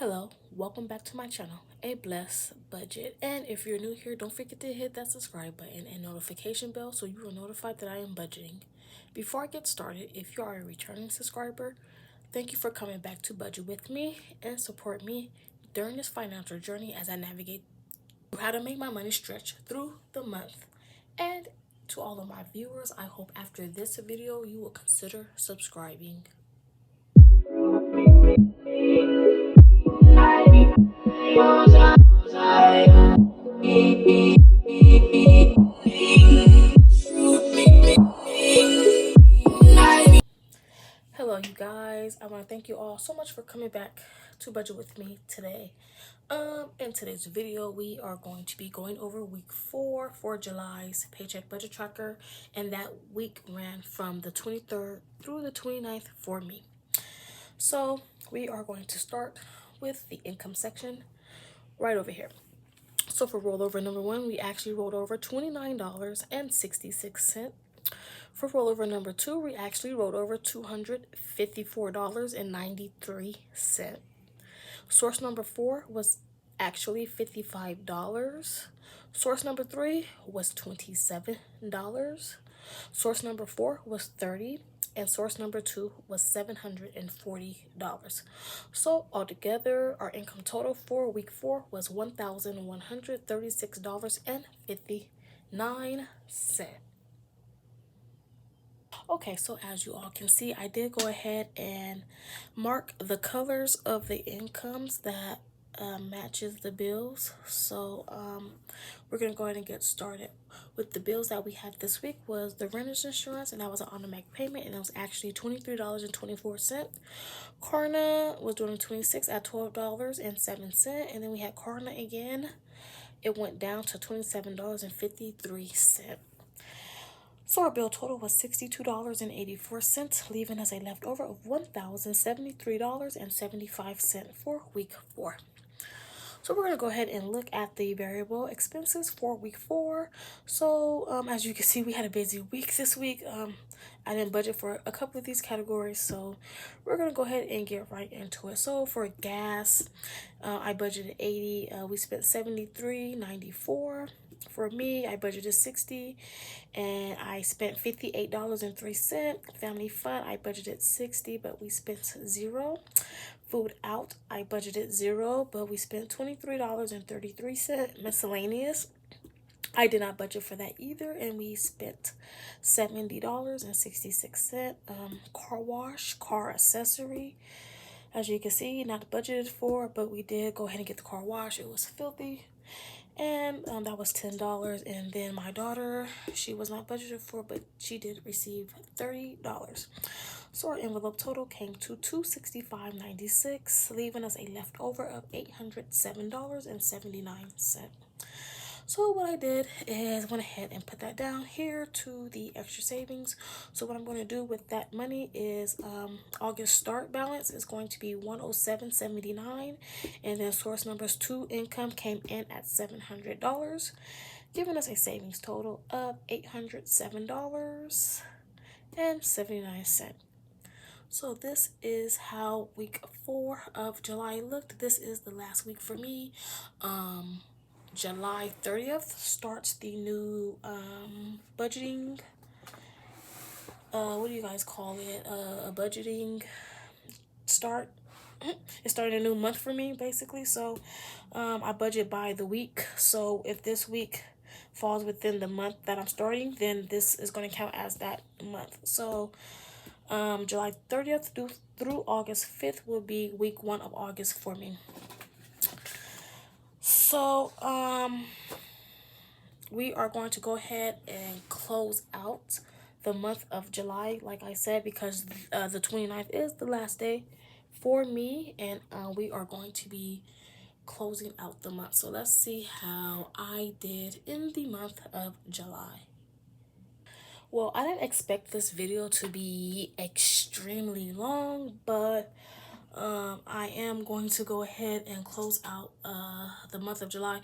Hello, welcome back to my channel, A Blessed Budget. And if you're new here, don't forget to hit that subscribe button and notification bell so you are notified that I am budgeting. Before I get started, if you are a returning subscriber, thank you for coming back to budget with me and support me during this financial journey as I navigate how to make my money stretch through the month. And to all of my viewers, I hope after this video you will consider subscribing. Hello you guys, I want to thank you all so much for coming back to budget with me today. In today's video we are going to be going over week 4 for July's paycheck budget tracker, and that week ran from the 23rd through the 29th for me. So we are going to start with the income section right over here. So for rollover number 1, we actually rolled over $29.66. For rollover number 2, we actually rolled over $254.93. Source number 4 was actually $55. Source number 3 was $27. Source number 4 was $30. And source number 2 was $740. So altogether, our income total for week 4 was $1,136.59. Okay, so as you all can see, I did go ahead and mark the colors of the incomes that matches the bills. So we're gonna go ahead and get started with the bills that we had this week. Was the renter's insurance, and that was an automatic payment, and it was actually $23.24. Carna was doing 26 at $12.07, and then we had Carna again. It went down to $27.53. So our bill total was $62.84, leaving us a leftover of $1,073.75 for week 4. So we're going to go ahead and look at the variable expenses for week 4. So as you can see, we had a busy week this week. I didn't budget for a couple of these categories, so we're going to go ahead and get right into it. So for gas, I budgeted 80. We spent $73.94. For me, I budgeted 60 and I spent $58.03. Family fun, I budgeted 60, but we spent 0. Food out, I budgeted 0, but we spent $23.33. Miscellaneous, I did not budget for that either, and we spent $70.66. Car wash, car accessory, as you can see, not budgeted for, but we did go ahead and get the car wash. It was filthy, and that was $10. And then my daughter, she was not budgeted for, but she did receive $30. So our envelope total came to $265.96, leaving us a leftover of $807.79. So what I did is went ahead and put that down here to the extra savings. So what I'm going to do with that money is August start balance is going to be $107.79, and then source numbers 2 income came in at $700, giving us a savings total of $807.79. So this is how week 4 of July looked. This is the last week for me. July 30th starts the new budgeting, what do you guys call it, a budgeting start. It started a new month for me, basically. So I budget by the week. So if this week falls within the month that I'm starting, then this is going to count as that month. So July 30th through August 5th will be week 1 of August for me. So we are going to go ahead and close out the month of July, like I said, because the 29th is the last day for me, and we are going to be closing out the month. So let's see how I did in the month of July. Well, I didn't expect this video to be extremely long, but I am going to go ahead and close out the month of July.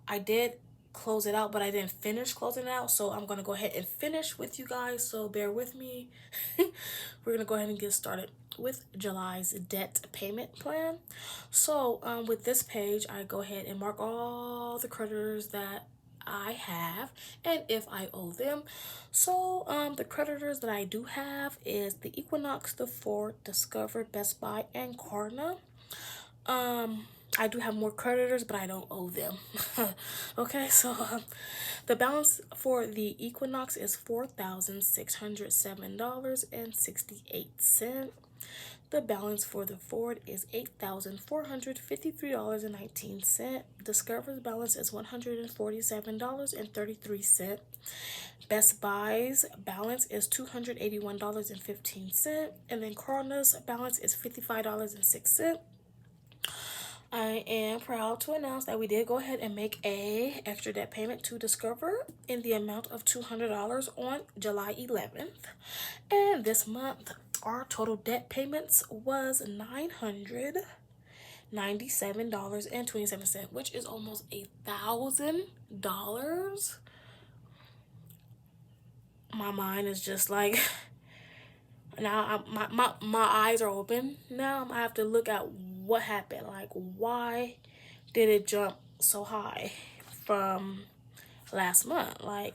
I did close it out, but I didn't finish closing it out, so I'm gonna go ahead and finish with you guys, so bear with me. We're gonna go ahead and get started with July's debt payment plan. So with this page, I go ahead and mark all the creditors that I have and if I owe them. So the creditors that I do have is the Equinox, the Ford, Discover, Best Buy, and Klarna. I do have more creditors, but I don't owe them. Okay, so the balance for the Equinox is $4,607.68. The balance for the Ford is $8,453.19. Discover's balance is $147.33. Best Buy's balance is $281.15. And then Klarna's balance is $55.06. I am proud to announce that we did go ahead and make a extra debt payment to Discover in the amount of $200 on July 11th. And this month, our total debt payments was $997.27, which is almost $1,000. My mind is just like, now my eyes are open. Now I have to look at what happened. Like, why did it jump so high from last month? Like,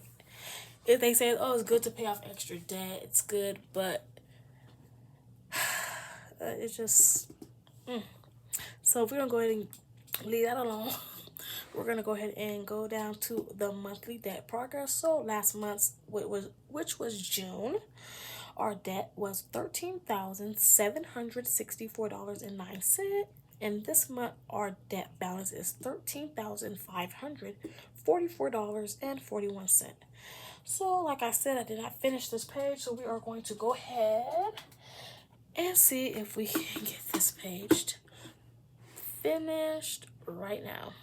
if they say, oh, it's good to pay off extra debt, it's good, but it's just So if we're gonna go ahead and leave that alone, we're gonna go ahead and go down to the monthly debt progress. So last month's, which was June, our debt was $13,764.09. And this month, our debt balance is $13,544.41. So, like I said, I did not finish this page, so we are going to go ahead and see if we can get this page finished right now.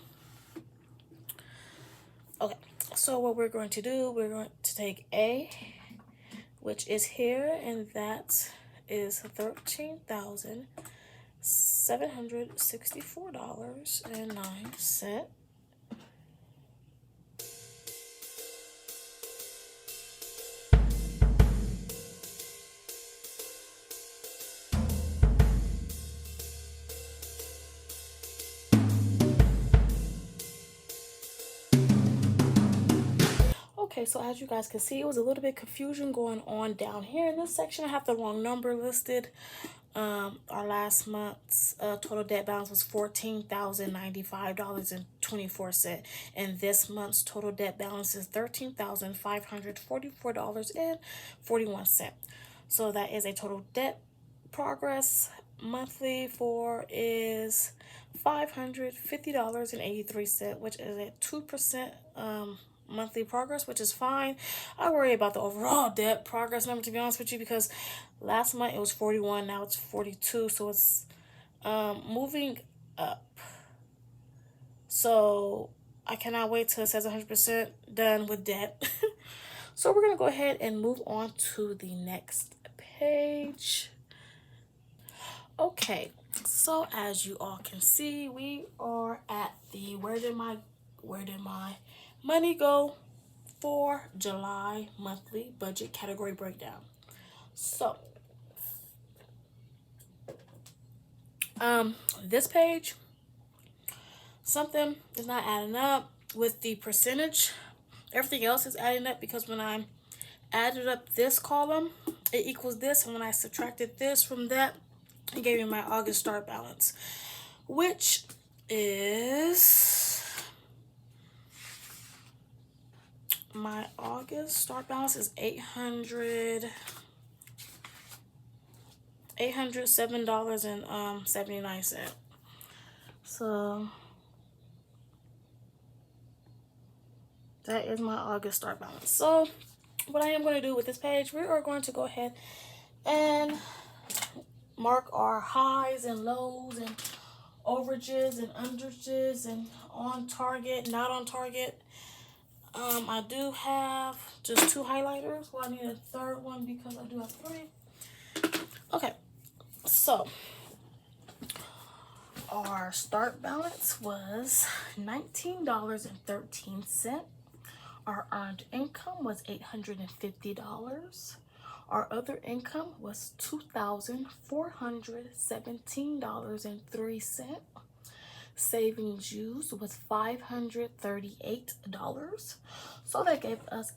Okay, so what we're going to do, we're going to take A, which is here, and that is $13,764.09. Okay, so as you guys can see, it was a little bit confusion going on down here in this section. I have the wrong number listed. Our last month's total debt balance was $14,095.24, and this month's total debt balance is $13,544.41. So that is a total debt progress monthly for is $550.83, which is a 2% monthly progress, which is fine. I worry about the overall debt progress number, to be honest with you, because last month it was 41, now it's 42, so it's moving up. So I cannot wait till it says 100% done with debt. So we're gonna go ahead and move on to the next page. Okay, so as you all can see, we are at the where did my money go for July monthly budget category breakdown. So this page, something is not adding up with the percentage. Everything else is adding up, because when I added up this column, it equals this, and when I subtracted this from that, it gave me my August start balance, which is my August start balance is $807.79. So that is my August start balance. So what I am going to do with this page, we are going to go ahead and mark our highs and lows and overages and underages and on target, not on target. I do have just 2 highlighters. Well, I need a third one because I do have 3. Okay, so our start balance was $19.13. Our earned income was $850. Our other income was $2,417.03. Savings used was $538. So that gave us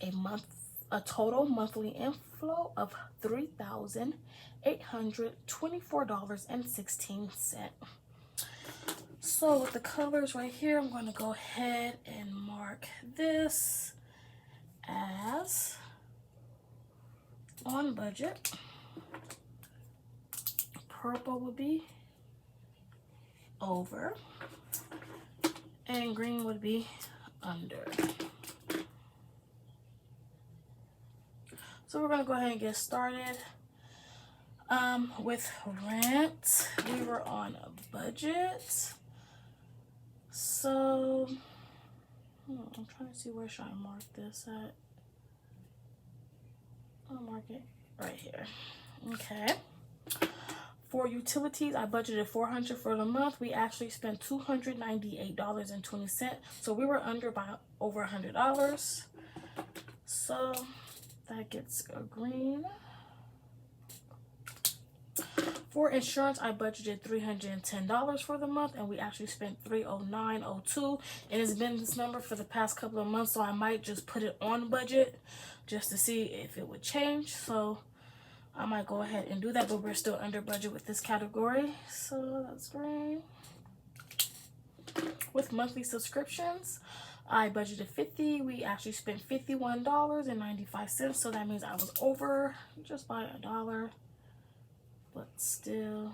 a total monthly inflow of $3,824.16. So with the colors right here, I'm going to go ahead and mark this as on budget. Purple would be over, and green would be under. So we're going to go ahead and get started. With rent, we were on a budget. So, I'm trying to see where should I mark this at. I'll mark it right here. Okay. For utilities, I budgeted $400 for the month. We actually spent $298.20. So we were under by over $100. So that gets a green. For insurance, I budgeted $310 for the month, and we actually spent $309.02. And it's been this number for the past couple of months, so I might just put it on budget just to see if it would change. So I might go ahead and do that, but we're still under budget with this category. So that's green. With monthly subscriptions, I budgeted $50. We actually spent $51.95. So that means I was over just by $1. But still,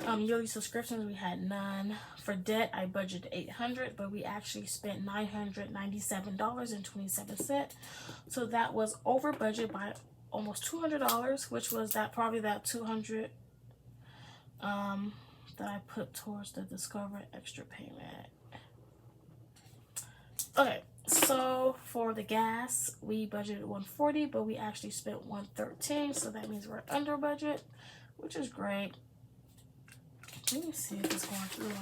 yearly subscriptions, we had none. For debt, I budgeted $800, but we actually spent $997.27. So that was over budget by almost $200, which was probably that $200 that I put towards the Discover extra payment. Okay. So for the gas, we budgeted $140, but we actually spent $113. So that means we're under budget, which is great. Let me see if it's going through.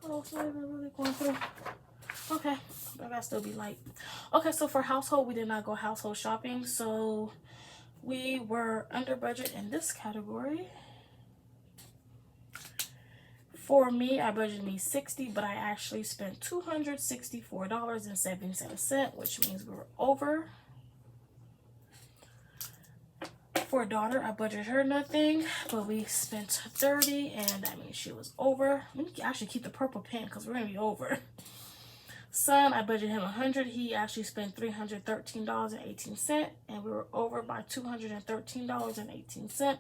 Oh, it's not even really going through. Okay, but I gotta still be light. Okay, so for household, we did not go household shopping, so we were under budget in this category. For me, I budgeted me $60, but I actually spent $264.77, which means we were over. For daughter, I budgeted her nothing, but we spent $30, and that means she was over. Let me actually keep the purple pen because we're gonna be over. Son, I budgeted him $100. He actually spent $313.18, and we were over by $213.18.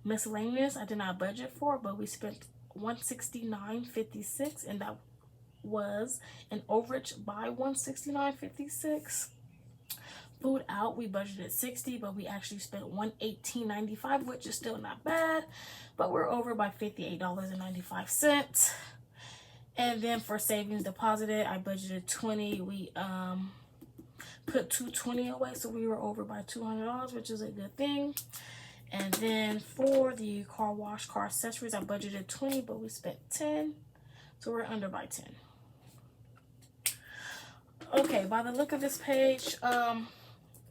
Miscellaneous, I did not budget for, but we spent $169.56, and that was an overage by $169.56. Food out, we budgeted $60, but we actually spent $118.95, which is still not bad, but we're over by $58.95. And then for savings deposited, I budgeted $20. We put $220 away, so we were over by $200, which is a good thing. And then for the car wash, car accessories, I budgeted $20, but we spent $10. So we're under by 10. Okay, by the look of this page,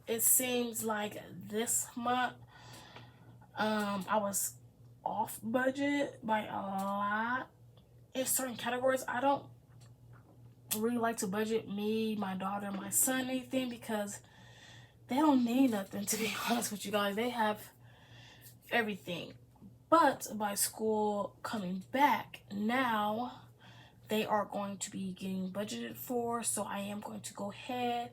it seems like this month I was off budget by a lot in certain categories. I don't really like to budget me, my daughter, my son, anything, because they don't need nothing, to be honest with you guys. They have everything. But by school coming back now, they are going to be getting budgeted for, so I am going to go ahead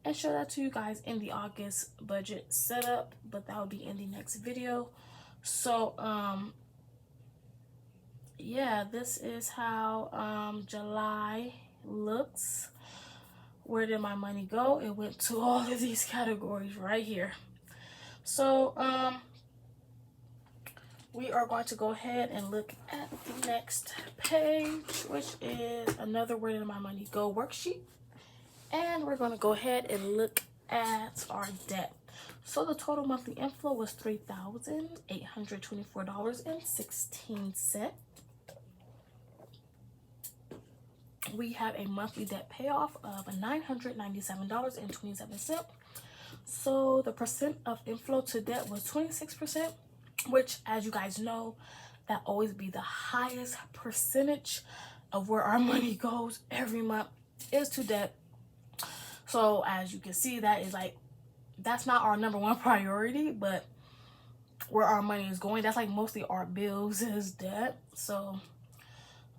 and show that to you guys in the August budget setup, but that will be in the next video. So yeah, this is how July looks. Where did my money go? It went to all of these categories right here. So we are going to go ahead and look at the next page, which is another Where Did My Money Go worksheet. And we're going to go ahead and look at our debt. So the total monthly inflow was $3,824.16. We have a monthly debt payoff of $997.27. So the percent of inflow to debt was 26%, which, as you guys know, that always be the highest percentage of where our money goes every month is to debt. So as you can see, that is like, that's not our number one priority, but where our money is going, that's like mostly our bills is debt. So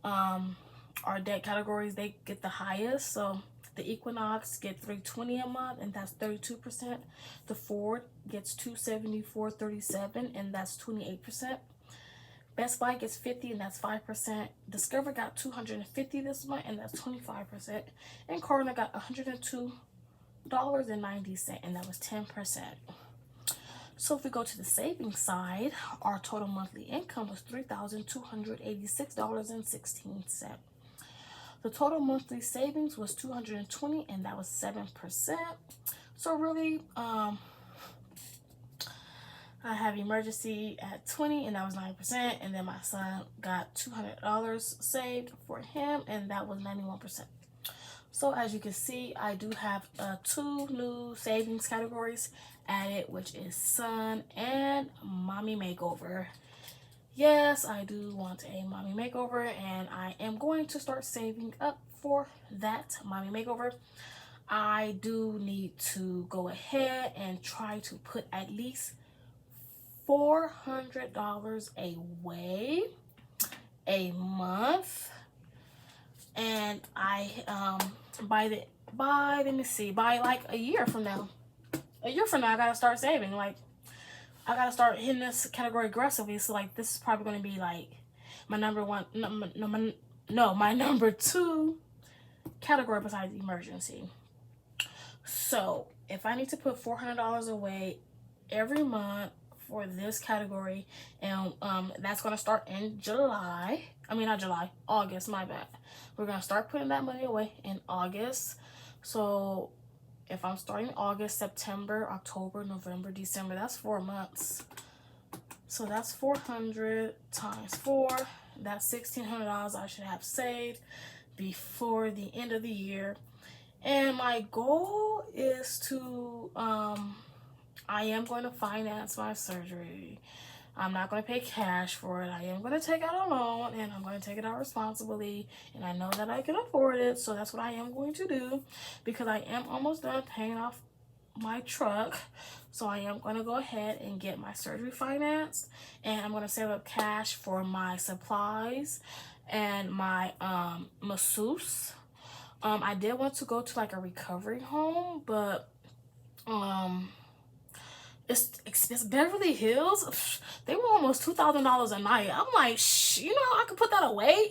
our debt categories, they get the highest. So the Equinox get $320 a month, and that's 32%. The Ford gets $274.37, and that's 28%. Best Buy gets $50, and that's 5%. Discover got $250 this month, and that's 25%. And Corona got $102.90, and that was 10%. So if we go to the savings side, our total monthly income was $3,286.16. The total monthly savings was $220, and that was 7%. So really, I have emergency at 20, and that was 9%. And then my son got $200 saved for him, and that was 91%. So as you can see, I do have 2 new savings categories added, which is son and mommy makeover. Yes, I do want a mommy makeover, and I am going to start saving up for that mommy makeover. I do need to go ahead and try to put at least $400 away a month, and I by like a year from now, I gotta start saving. Like, I gotta start hitting this category aggressively. So like, this is probably gonna be like my number one, my number 2 category besides emergency. So if I need to put $400 away every month for this category, and that's gonna start in August, my bad. We're gonna start putting that money away in August. So if I'm starting August, September, October, November, December, that's 4 months. So that's 400 times 4. That's $1,600 I should have saved before the end of the year. And my goal is to, I am going to finance my surgery. I'm not going to pay cash for it. I am going to take out a loan, and I'm going to take it out responsibly. And I know that I can afford it, so that's what I am going to do, because I am almost done paying off my truck. So I am going to go ahead and get my surgery financed, and I'm going to save up cash for my supplies and my masseuse. I did want to go to like a recovery home, but it's expensive. Beverly Hills, they were almost $2,000 a night. I'm like, I could put that away.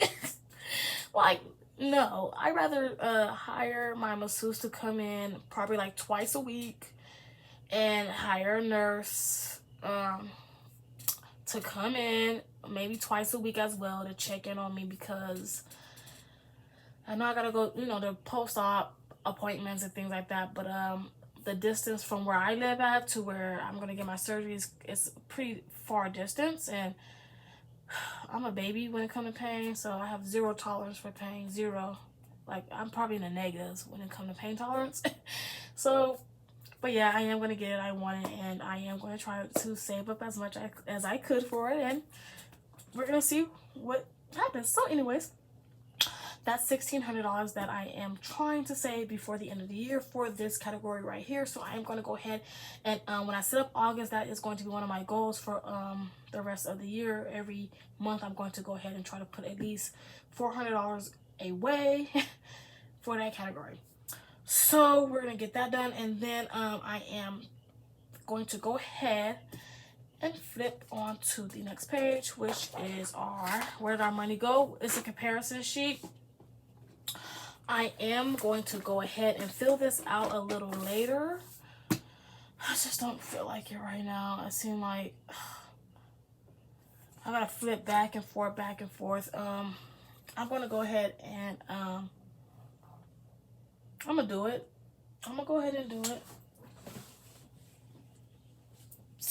Like, no, I'd rather hire my masseuse to come in probably like twice a week, and hire a nurse to come in maybe twice a week as well to check in on me, because I know I gotta go, to post-op appointments and things like that. But the distance from where I live at to where I'm gonna get my surgery is pretty far distance, and I'm a baby when it comes to pain, so I have 0 tolerance for pain. 0. Like, I'm probably in the negatives when it comes to pain tolerance. So, but yeah, I am gonna get it. I want it, and I am gonna try to save up as much as I could for it, and we're gonna see what happens. So anyways, that's $1,600 that I am trying to save before the end of the year for this category right here. So I am going to go ahead and when I set up August, that is going to be one of my goals for the rest of the year. Every month I'm going to go ahead and try to put at least $400 away for that category. So we're going to get that done, and then I am going to go ahead and flip on to the next page, which is where did our money go? It's a comparison sheet. I am going to go ahead and fill this out a little later. I just don't feel like it right now. I seem like I gotta flip back and forth. I'm gonna go ahead and I'm gonna do it. I'm gonna go ahead and do it.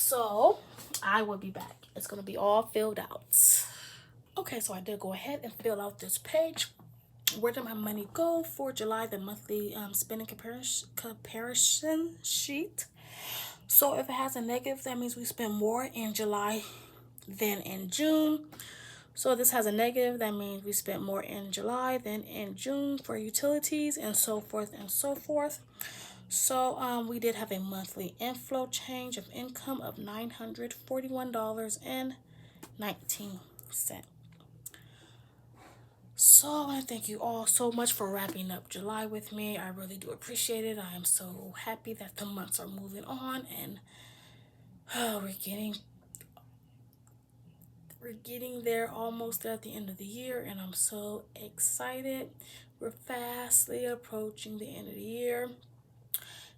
So I will be back. It's going to be all filled out. Okay, so I did go ahead and fill out this page. Where did my money go for July, the monthly spending comparison sheet? So if it has a negative, that means we spend more in July than in June. So this has a negative, that means we spent more in July than in June for utilities, and so forth and so forth. So we did have a monthly inflow change of income of $941.19. So I want to thank you all so much for wrapping up July with me. I really do appreciate it. I am so happy that the months are moving on, and we're getting there, almost there at the end of the year, and I'm so excited. We're fastly approaching the end of the year,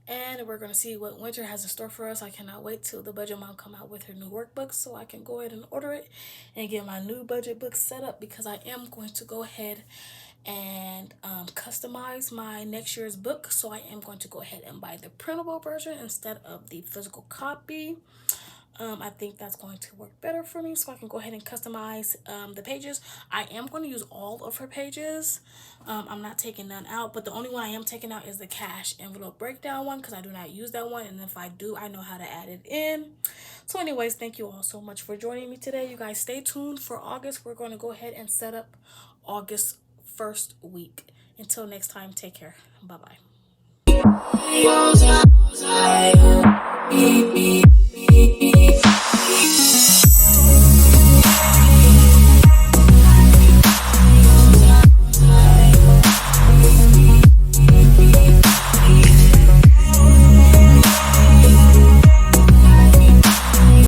and we're going to see what winter has in store for us. I cannot wait till the budget mom come out with her new workbook so I can go ahead and order it and get my new budget book set up, because I am going to go ahead and customize my next year's book. So I am going to go ahead and buy the printable version instead of the physical copy. I think that's going to work better for me, so I can go ahead and customize the pages. I am going to use all of her pages. I'm not taking none out, but the only one I am taking out is the cash envelope breakdown one, because I do not use that one, and if I do, I know how to add it in. So anyways, thank you all so much for joining me today. You guys stay tuned for August. We're going to go ahead and set up August 1st week. Until next time, take care. Bye-bye.